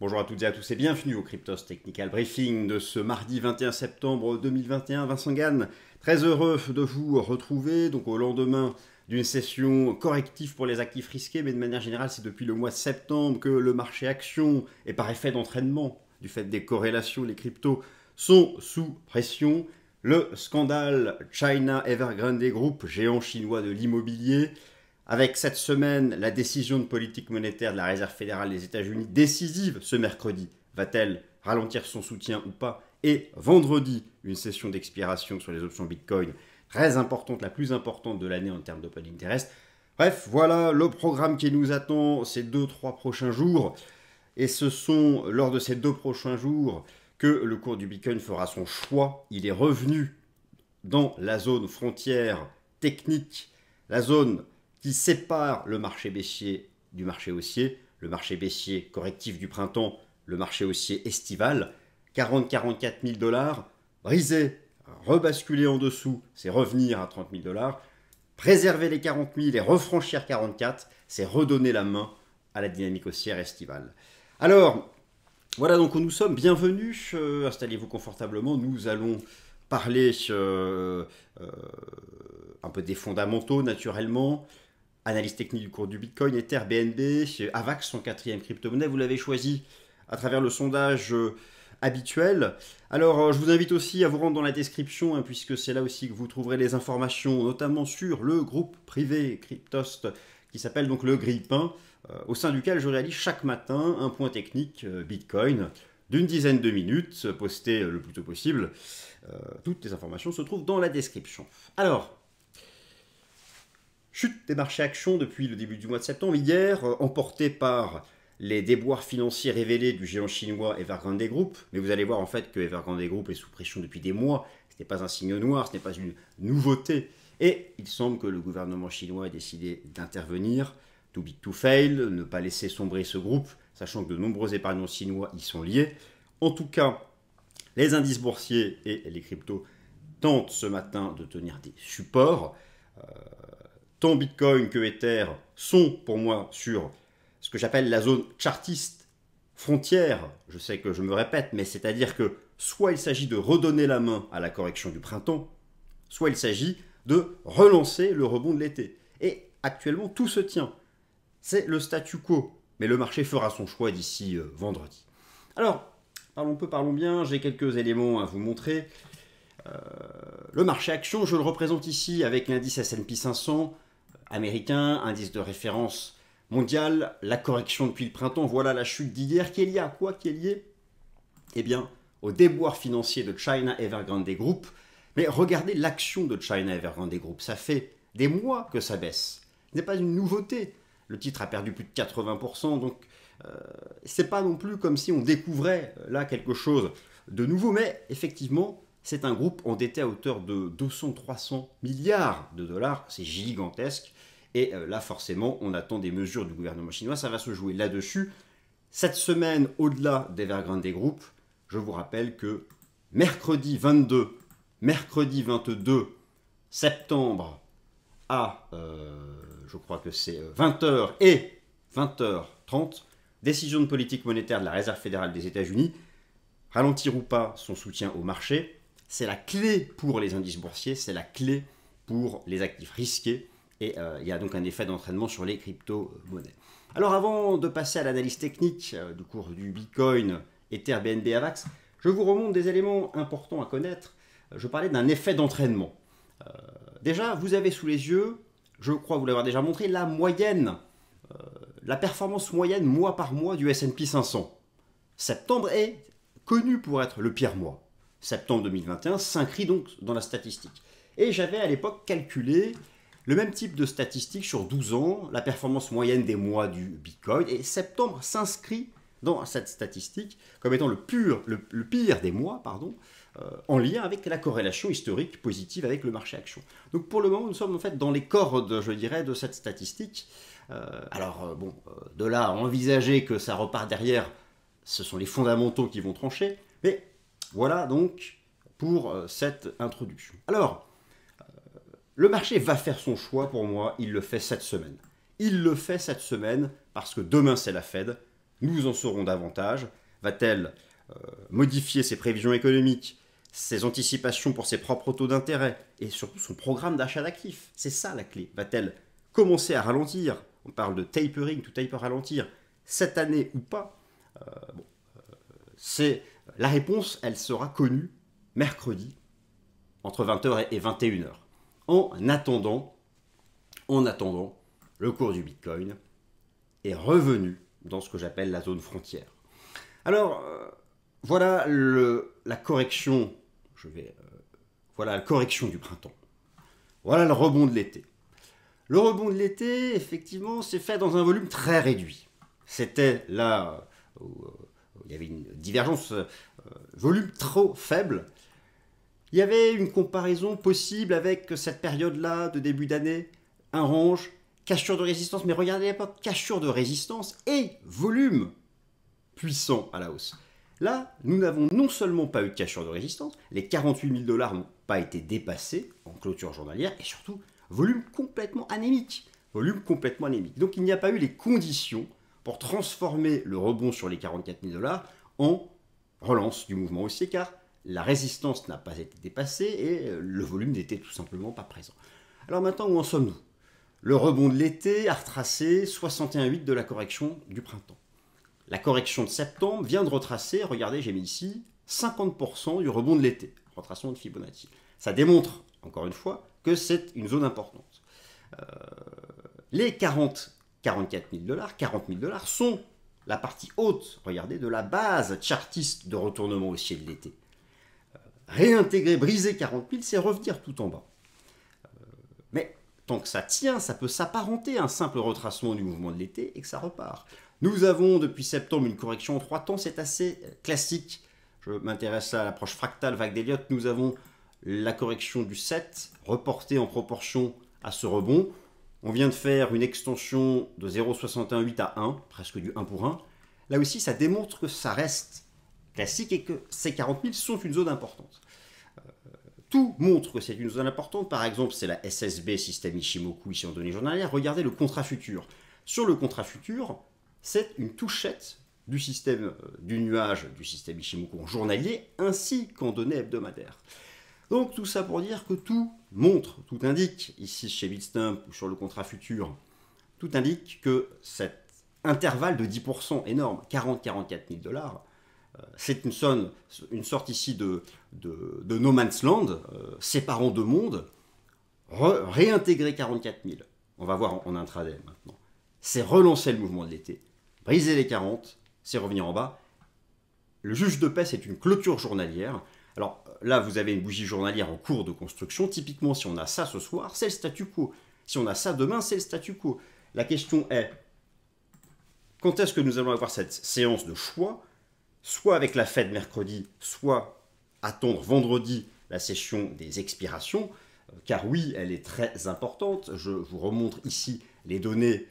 Bonjour à toutes et à tous et bienvenue au Cryptos Technical Briefing de ce mardi 21 septembre 2021. Vincent Gann, très heureux de vous retrouver donc au lendemain d'une session corrective pour les actifs risqués, mais de manière générale c'est depuis le mois de septembre que le marché action et par effet d'entraînement du fait des corrélations, les cryptos sont sous pression. Le scandale China Evergrande Group, géant chinois de l'immobilier, avec cette semaine la décision de politique monétaire de la Réserve fédérale des États-Unis, décisive ce mercredi, va-t-elle ralentir son soutien ou pas? Et vendredi, une session d'expiration sur les options Bitcoin, très importante, la plus importante de l'année en termes d'open interest. Bref, voilà le programme qui nous attend ces 2-3 prochains jours. Et ce sont lors de ces 2 prochains jours que le cours du Bitcoin fera son choix. Il est revenu dans la zone frontière technique, la zone qui sépare le marché baissier du marché haussier, le marché baissier correctif du printemps, le marché haussier estival, 40-44 000 dollars, briser, rebasculer en dessous, c'est revenir à 30 000 dollars, préserver les 40 000 et refranchir 44, c'est redonner la main à la dynamique haussière estivale. Alors, voilà donc où nous sommes, bienvenue, installez-vous confortablement, nous allons parler un peu des fondamentaux naturellement, analyse technique du cours du Bitcoin, Ether, BNB, AVAX, son quatrième crypto-monnaie. Vous l'avez choisi à travers le sondage habituel. Alors, je vous invite aussi à vous rendre dans la description, puisque c'est là aussi que vous trouverez les informations, notamment sur le groupe privé Cryptost, qui s'appelle donc le Grille-Pain, au sein duquel je réalise chaque matin un point technique Bitcoin d'une dizaine de minutes, posté le plus tôt possible. Toutes les informations se trouvent dans la description. Alors, chute des marchés actions depuis le début du mois de septembre, hier, emporté par les déboires financiers révélés du géant chinois Evergrande Group. Mais vous allez voir en fait que Evergrande Group est sous pression depuis des mois. Ce n'est pas un signe noir, ce n'est pas une nouveauté. Et il semble que le gouvernement chinois ait décidé d'intervenir, too big to fail, ne pas laisser sombrer ce groupe, sachant que de nombreux épargnants chinois y sont liés. En tout cas, les indices boursiers et les cryptos tentent ce matin de tenir des supports. Tant Bitcoin que Ether sont pour moi sur ce que j'appelle la zone chartiste frontière. Je sais que je me répète, mais c'est-à-dire que soit il s'agit de redonner la main à la correction du printemps, soit il s'agit de relancer le rebond de l'été. Et actuellement, tout se tient. C'est le statu quo, mais le marché fera son choix d'ici vendredi. Alors, parlons peu, parlons bien, j'ai quelques éléments à vous montrer. Le marché action, je le représente ici avec l'indice S&P 500, américain, indice de référence mondial, la correction depuis le printemps, voilà la chute d'hier qui est liée à quoi? Qui est liée Eh bien, au déboire financier de China Evergrande Group. Mais regardez l'action de China Evergrande Group, ça fait des mois que ça baisse. Ce n'est pas une nouveauté. Le titre a perdu plus de 80%, donc c'est pas non plus comme si on découvrait là quelque chose de nouveau, mais effectivement, c'est un groupe endetté à hauteur de 200-300 milliards de dollars, c'est gigantesque. Et là, forcément, on attend des mesures du gouvernement chinois, ça va se jouer là-dessus. Cette semaine, au-delà d'Evergrande Group, je vous rappelle que mercredi 22 septembre à, je crois que c'est 20h et 20h30, décision de politique monétaire de la Réserve fédérale des États-Unis, ralentir ou pas son soutien au marché, c'est la clé pour les indices boursiers, c'est la clé pour les actifs risqués, et il y a donc un effet d'entraînement sur les crypto-monnaies. Alors avant de passer à l'analyse technique du cours du Bitcoin, Ether, BNB, AVAX, je vous remonte des éléments importants à connaître. Je parlais d'un effet d'entraînement. Déjà, vous avez sous les yeux, je crois vous l'avoir déjà montré, la moyenne, la performance moyenne mois par mois du S&P 500. Septembre est connu pour être le pire mois. Septembre 2021 s'inscrit donc dans la statistique. Et j'avais à l'époque calculé le même type de statistique sur 12 ans, la performance moyenne des mois du Bitcoin, et septembre s'inscrit dans cette statistique comme étant le pire des mois, en lien avec la corrélation historique positive avec le marché action. Donc pour le moment, nous sommes en fait dans les cordes, je dirais, de cette statistique. De là à envisager que ça repart derrière, ce sont les fondamentaux qui vont trancher, mais voilà donc pour cette introduction. Alors, le marché va faire son choix pour moi, il le fait cette semaine. Il le fait cette semaine parce que demain c'est la Fed. Nous en saurons davantage. Va-t-elle modifier ses prévisions économiques, ses anticipations pour ses propres taux d'intérêt et surtout son programme d'achat d'actifs? C'est ça la clé. Va-t-elle commencer à ralentir? On parle de tapering, tout taper ralentir, cette année ou pas? C'est la réponse, elle sera connue mercredi entre 20h et 21h. En attendant, le cours du Bitcoin est revenu dans ce que j'appelle la zone frontière. Alors, voilà la correction. Voilà la correction du printemps. Voilà le rebond de l'été. Le rebond de l'été, effectivement, s'est fait dans un volume très réduit. C'était là où il y avait une divergence, volume trop faible. Il y avait une comparaison possible avec cette période-là de début d'année, un range, cassure de résistance, mais regardez à l'époque, cassure de résistance et volume puissant à la hausse. Là, nous n'avons non seulement pas eu de cassure de résistance, les 48 000 $ n'ont pas été dépassés en clôture journalière, et surtout, volume complètement anémique. Donc il n'y a pas eu les conditions pour transformer le rebond sur les 44 000 $ en relance du mouvement haussier, car la résistance n'a pas été dépassée et le volume n'était tout simplement pas présent. Alors maintenant, où en sommes-nous? Le rebond de l'été a retracé 61,8 de la correction du printemps. La correction de septembre vient de retracer, regardez, j'ai mis ici, 50% du rebond de l'été, retracement de Fibonacci. Ça démontre, encore une fois, que c'est une zone importante. Les 44 000 $, 40 000 $ sont la partie haute, regardez, de la base chartiste de retournement haussier de l'été. Réintégrer, briser 40 000, c'est revenir tout en bas. Mais tant que ça tient, ça peut s'apparenter à un simple retracement du mouvement de l'été et que ça repart. Nous avons depuis septembre une correction en 3 temps, c'est assez classique. Je m'intéresse à l'approche fractale vague d'Elliott. Nous avons la correction du 7 reportée en proportion à ce rebond. On vient de faire une extension de 0,618 à 1, presque du 1 pour 1. Là aussi, ça démontre que ça reste classique et que ces 40 000 sont une zone importante. Tout montre que c'est une zone importante. Par exemple, c'est la SSB, système Ichimoku, ici en données journalières. Regardez le contrat futur. Sur le contrat futur, c'est une touchette du système du nuage, du système Ichimoku en journalier, ainsi qu'en données hebdomadaires. Donc tout ça pour dire que tout montre, tout indique, ici chez Bitstamp ou sur le contrat futur, tout indique que cet intervalle de 10% énorme, 40-44 000 $, c'est une sorte ici de no man's land, séparant deux mondes, réintégrer 44 000, on va voir en intraday maintenant, c'est relancer le mouvement de l'été, briser les 40, c'est revenir en bas. Le juge de paix, c'est une clôture journalière. Alors là, vous avez une bougie journalière en cours de construction. Typiquement, si on a ça ce soir, c'est le statu quo. Si on a ça demain, c'est le statu quo. La question est, quand est-ce que nous allons avoir cette séance de choix, soit avec la Fed mercredi, soit attendre vendredi la session des expirations, car oui, elle est très importante. Je vous remontre ici les données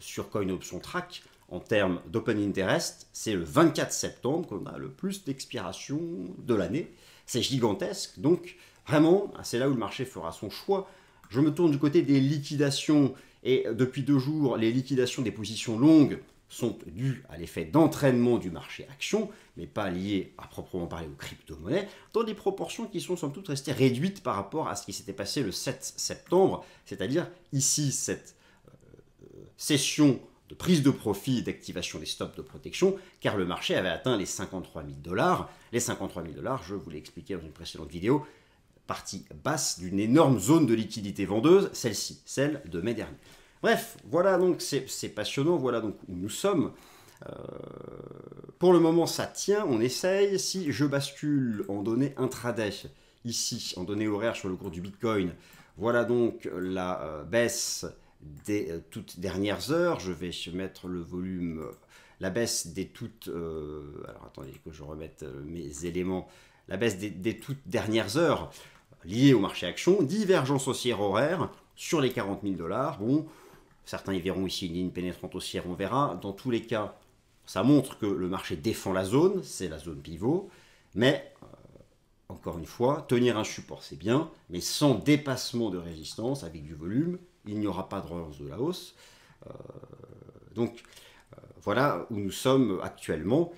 sur Coin Option Track. En termes d'open interest, c'est le 24 septembre qu'on a le plus d'expiration de l'année. C'est gigantesque, donc vraiment, c'est là où le marché fera son choix. Je me tourne du côté des liquidations, et depuis 2 jours, les liquidations des positions longues sont dues à l'effet d'entraînement du marché action, mais pas liées à proprement parler aux crypto-monnaies, dans des proportions qui sont somme toute restées réduites par rapport à ce qui s'était passé le 7 septembre, c'est-à-dire ici cette session de prise de profit et d'activation des stops de protection, car le marché avait atteint les 53 000 $. Les 53 000 $, je vous l'ai expliqué dans une précédente vidéo, partie basse d'une énorme zone de liquidité vendeuse, celle-ci, celle de mai dernier. Bref, voilà donc, c'est passionnant, voilà donc où nous sommes. Pour le moment, ça tient, on essaye. Si je bascule en données intraday, ici, en données horaires sur le cours du Bitcoin, voilà donc la baisse des toutes dernières heures. Je vais mettre le volume, la baisse des toutes... alors attendez que je remette mes éléments. La baisse des toutes dernières heures liées au marché action. Divergence haussière horaire sur les 40 000 $. Bon, certains y verront ici une ligne pénétrante haussière, on verra. Dans tous les cas, ça montre que le marché défend la zone, c'est la zone pivot. Mais, encore une fois, tenir un support c'est bien, mais sans dépassement de résistance, avec du volume, il n'y aura pas de relance de la hausse. Donc, Voilà où nous sommes actuellement.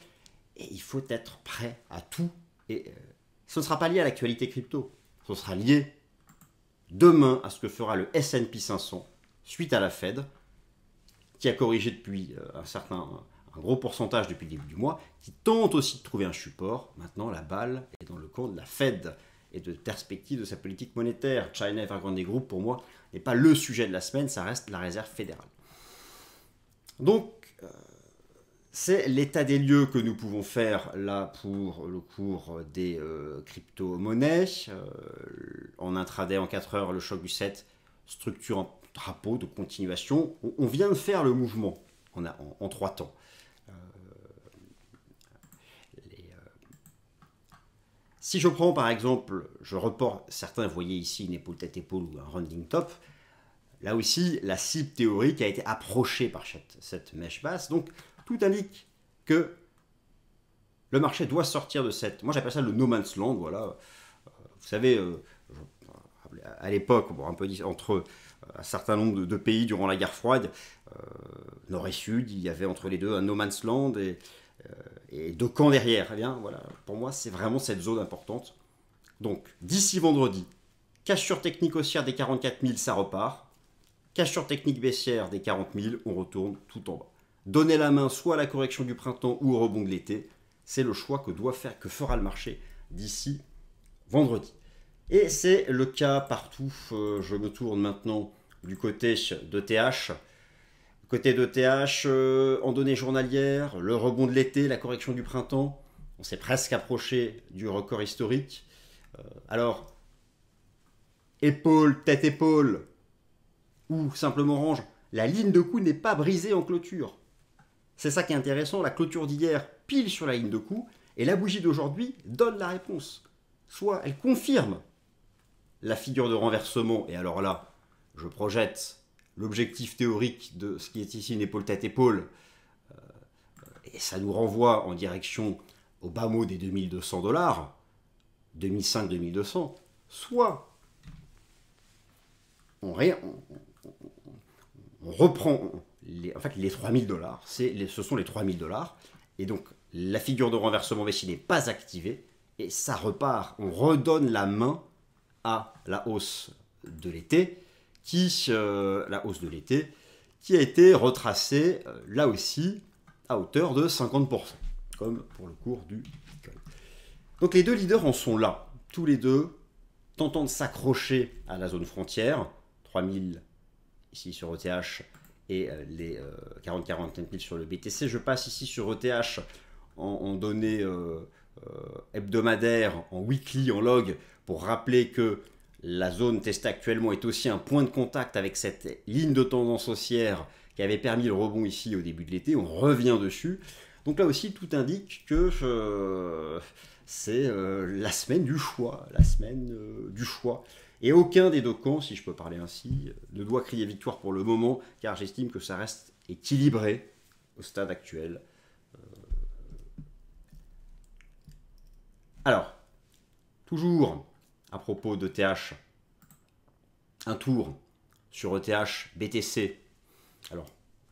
Et il faut être prêt à tout. Et ce ne sera pas lié à l'actualité crypto. Ce sera lié demain à ce que fera le S&P 500 suite à la Fed, qui a corrigé depuis un gros pourcentage depuis le début du mois, qui tente aussi de trouver un support. Maintenant, la balle est dans le camp de la Fed et de perspective de sa politique monétaire. China Evergrande Group, pour moi, n'est pas le sujet de la semaine, ça reste la réserve fédérale. Donc, c'est l'état des lieux que nous pouvons faire là pour le cours des crypto-monnaies. En intraday, en 4 heures, le choc du 7, structure en drapeau de continuation. On vient de faire le mouvement en 3 temps. Si je prends par exemple, je reporte, certains voyaient ici une épaule tête-épaule ou un rounding top, là aussi la cible théorique a été approchée par cette mèche basse, donc tout indique que le marché doit sortir de cette, moi j'appelle ça le no man's land, voilà. Vous savez, à l'époque, bon, un peu entre un certain nombre de pays durant la guerre froide, nord et sud, il y avait entre les deux un no man's land et deux camps derrière. Eh bien, voilà, pour moi, c'est vraiment cette zone importante. Donc, d'ici vendredi, cassure technique haussière des 44 000, ça repart. Cassure technique baissière des 40 000, on retourne tout en bas. Donner la main soit à la correction du printemps ou au rebond de l'été, c'est le choix que fera le marché d'ici vendredi. Et c'est le cas partout. Je me tourne maintenant du côté d'ETH. Côté d'ETH, en données journalières, le rebond de l'été, la correction du printemps, on s'est presque approché du record historique. Alors, épaule, tête-épaule, ou simplement range, la ligne de coup n'est pas brisée en clôture. C'est ça qui est intéressant, la clôture d'hier pile sur la ligne de coup, et la bougie d'aujourd'hui donne la réponse. Soit elle confirme la figure de renversement, et alors là, je projette l'objectif théorique de ce qui est ici une épaule tête-épaule, et ça nous renvoie en direction au bas mot des 2200 $, 2005-2200, soit on reprend les 3000 $, ce sont les 3000 $, et donc la figure de renversement baissier n'est pas activée, et ça repart, on redonne la main à la hausse de l'été, qui a été retracée là aussi à hauteur de 50%, comme pour le cours du Bitcoin. Donc les deux leaders en sont là, tous les deux tentant de s'accrocher à la zone frontière, 3000 ici sur ETH et les 40-49 000 sur le BTC. Je passe ici sur ETH en données hebdomadaires, en weekly, en log, pour rappeler que la zone testée actuellement est aussi un point de contact avec cette ligne de tendance haussière qui avait permis le rebond ici au début de l'été. On revient dessus. Donc là aussi, tout indique que c'est la semaine du choix. Et aucun des deux camps, si je peux parler ainsi, ne doit crier victoire pour le moment, car j'estime que ça reste équilibré au stade actuel. Alors, toujours à propos d'ETH, un tour sur ETH BTC. Alors,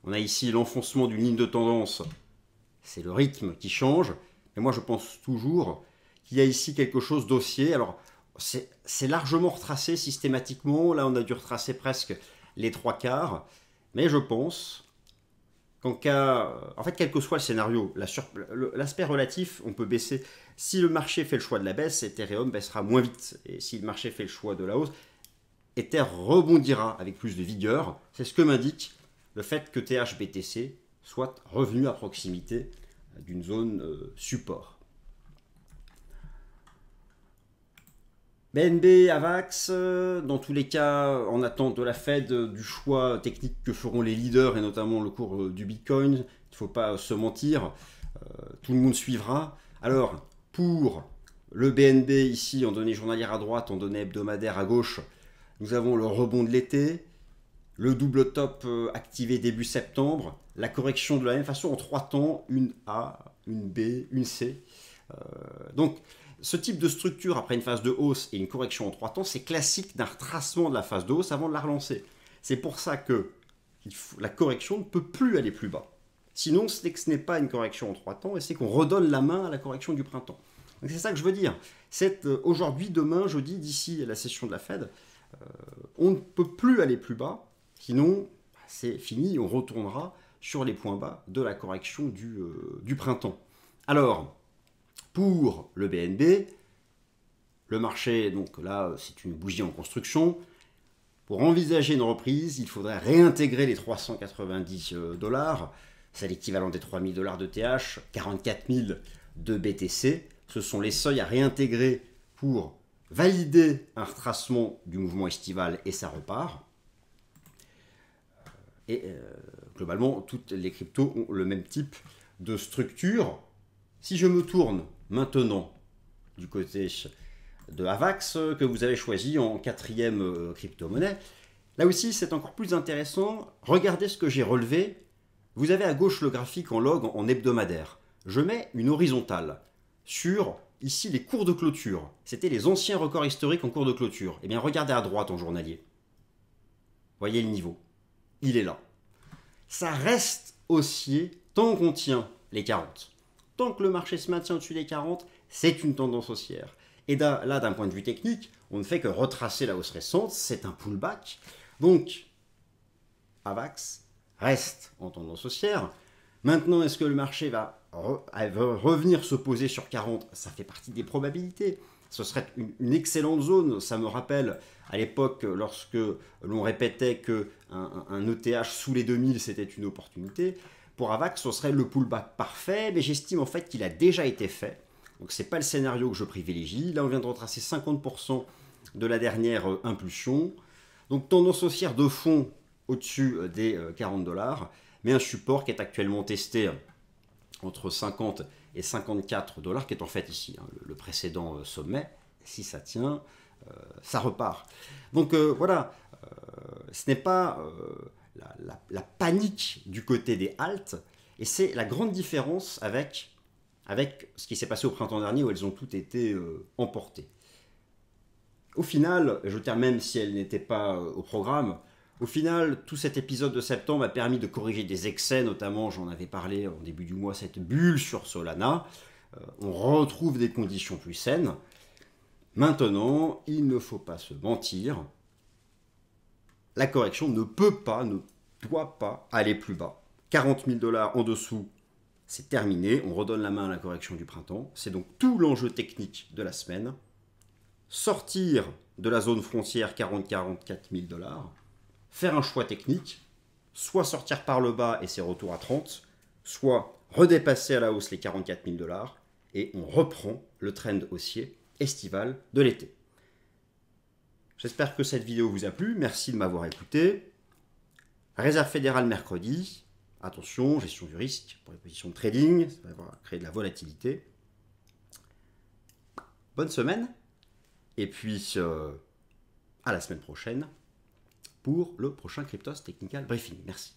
on a ici l'enfoncement d'une ligne de tendance. C'est le rythme qui change. Mais moi, je pense toujours qu'il y a ici quelque chose d'haussier. Alors, c'est largement retracé systématiquement. Là, on a dû retracer presque les 3/4. Mais je pense qu'en cas... En fait, quel que soit le scénario, l'aspect relatif, on peut baisser. Si le marché fait le choix de la baisse, Ethereum baissera moins vite. Et si le marché fait le choix de la hausse, Ether rebondira avec plus de vigueur. C'est ce que m'indique le fait que THBTC soit revenu à proximité d'une zone support. BNB, AVAX, dans tous les cas, en attente de la Fed, du choix technique que feront les leaders, et notamment le cours du Bitcoin, il ne faut pas se mentir, tout le monde suivra. Alors, pour le BNB, ici, en données journalières à droite, en données hebdomadaires à gauche, nous avons le rebond de l'été, le double top activé début septembre, la correction de la même façon en 3 temps, une A, une B, une C. Donc, ce type de structure après une phase de hausse et une correction en 3 temps, c'est classique d'un retracement de la phase de hausse avant de la relancer. C'est pour ça que la correction ne peut plus aller plus bas. Sinon, c'est que ce n'est pas une correction en 3 temps et c'est qu'on redonne la main à la correction du printemps. Donc c'est ça que je veux dire. C'est aujourd'hui, demain, jeudi, d'ici la session de la Fed, on ne peut plus aller plus bas. Sinon, c'est fini, on retournera sur les points bas de la correction du printemps. Alors, pour le BNB, le marché, donc là, c'est une bougie en construction. Pour envisager une reprise, il faudrait réintégrer les 390 $. C'est l'équivalent des 3000 $ de TH, 44 000 de BTC. Ce sont les seuils à réintégrer pour valider un retracement du mouvement estival et ça repart. Et globalement, toutes les cryptos ont le même type de structure. Si je me tourne maintenant du côté de Avax, que vous avez choisi en 4e crypto-monnaie, là aussi c'est encore plus intéressant. Regardez ce que j'ai relevé. Vous avez à gauche le graphique en log en hebdomadaire. Je mets une horizontale sur ici les cours de clôture. C'était les anciens records historiques en cours de clôture. Eh bien regardez à droite en journalier. Voyez le niveau. Il est là. Ça reste haussier tant qu'on tient les 40. Tant que le marché se maintient au-dessus des 40, c'est une tendance haussière. Et là, d'un point de vue technique, on ne fait que retracer la hausse récente, c'est un pullback. Donc, AVAX reste en tendance haussière. Maintenant, est-ce que le marché va revenir se poser sur 40? Ça fait partie des probabilités. Ce serait une excellente zone. Ça me rappelle à l'époque, lorsque l'on répétait qu'un ETH sous les 2000, c'était une opportunité. Pour AVAX, ce serait le pullback parfait, mais j'estime en fait qu'il a déjà été fait. Donc ce n'est pas le scénario que je privilégie. Là, on vient de retracer 50% de la dernière impulsion. Donc tendance haussière de fond au-dessus des 40 $, mais un support qui est actuellement testé entre 50 et 54 $, qui est en fait ici le précédent sommet. Si ça tient, ça repart. Donc voilà, ce n'est pas la panique du côté des haltes, et c'est la grande différence avec ce qui s'est passé au printemps dernier où elles ont toutes été emportées. Au final, je termine même si elles n'étaient pas au programme, au final, tout cet épisode de septembre a permis de corriger des excès, notamment, j'en avais parlé en début du mois, cette bulle sur Solana. On retrouve des conditions plus saines. Maintenant, il ne faut pas se mentir. La correction ne peut pas, ne doit pas aller plus bas. 40 000 $ en dessous, c'est terminé. On redonne la main à la correction du printemps. C'est donc tout l'enjeu technique de la semaine. Sortir de la zone frontière 40-44 000 $. Faire un choix technique, soit sortir par le bas et ses retours à 30, soit redépasser à la hausse les 44 000 $, et on reprend le trend haussier estival de l'été. J'espère que cette vidéo vous a plu, merci de m'avoir écouté. Réserve fédérale mercredi, attention, gestion du risque pour les positions de trading, ça va créer de la volatilité. Bonne semaine, et puis à la semaine prochaine pour le prochain Cryptos Technical Briefing. Merci.